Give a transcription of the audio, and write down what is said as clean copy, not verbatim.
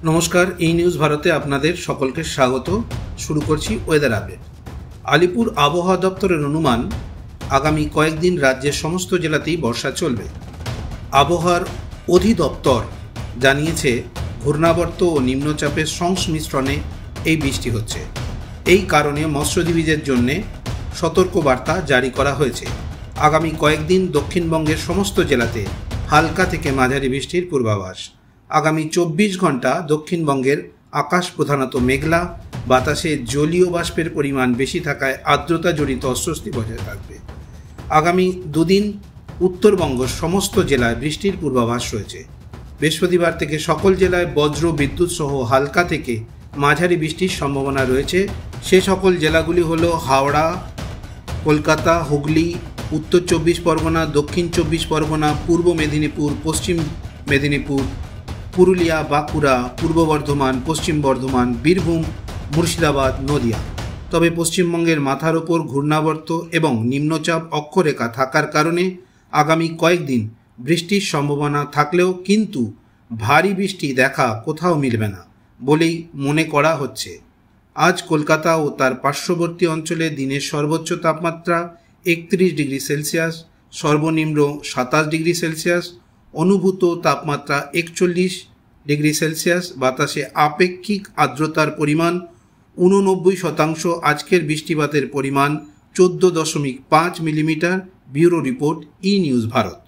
নমস্কার, এই নিউজ ভারতে আপনাদের সকলকে স্বাগত। শুরু করছি ওয়েদার আপডেট। আলিপুর আবহাওয়া দপ্তরের অনুমান, আগামী কয়েকদিন রাজ্যের সমস্ত জেলাতেই বর্ষা চলবে। আবহাওয়ার অধিদপ্তর জানিয়েছে, ঘূর্ণাবর্ত ও নিম্নচাপের সংমিশ্রণে এই বৃষ্টি হচ্ছে। এই কারণে মৎস্যজীবীদের জন্য সতর্কবার্তা জারি করা হয়েছে। আগামী কয়েকদিন দক্ষিণবঙ্গের সমস্ত জেলাতে হালকা থেকে মাঝারি বৃষ্টির পূর্বাভাস। আগামী 24 ঘন্টা দক্ষিণবঙ্গের আকাশ প্রধানত মেঘলা, বাতাসে জলীয় বাষ্পের পরিমাণ বেশি থাকায় আর্দ্রতা জড়িত অস্বস্তি বজায় থাকবে। আগামী দুদিন উত্তরবঙ্গ সমস্ত জেলায় বৃষ্টির পূর্বাভাস রয়েছে। বৃহস্পতিবার থেকে সকল জেলায় বজ্র বিদ্যুৎ সহ হালকা থেকে মাঝারি বৃষ্টির সম্ভাবনা রয়েছে। সে সকল জেলাগুলি হল হাওড়া, কলকাতা, হুগলি, উত্তর 24 পরগনা, দক্ষিণ 24 পরগনা, পূর্ব মেদিনীপুর, পশ্চিম মেদিনীপুর, পুরুলিয়া, বাঁকুড়া, পূর্ব বর্ধমান, পশ্চিম বর্ধমান, বীরভূম, মুর্শিদাবাদ, নদিয়া। তবে পশ্চিমবঙ্গের মাথার ওপর ঘূর্ণাবর্ত এবং নিম্নচাপ অক্ষরেখা থাকার কারণে আগামী কয়েকদিন বৃষ্টির সম্ভাবনা থাকলেও কিন্তু ভারী বৃষ্টি দেখা কোথাও মিলবে না বলেই মনে করা হচ্ছে। আজ কলকাতা ও তার পার্শ্ববর্তী অঞ্চলে দিনের সর্বোচ্চ তাপমাত্রা 31 ডিগ্রি সেলসিয়াস, সর্বনিম্ন 27 ডিগ্রি সেলসিয়াস, অনুভূত তাপমাত্রা 41 ডিগ্রি সেলসিয়াস। বাতাসে আপেক্ষিক আর্দ্রতার পরিমাণ 89%। আজকের বৃষ্টিপাতের পরিমাণ 14.5 মিলিমিটার। ব্যুরো রিপোর্ট, ই নিউজ ভারত।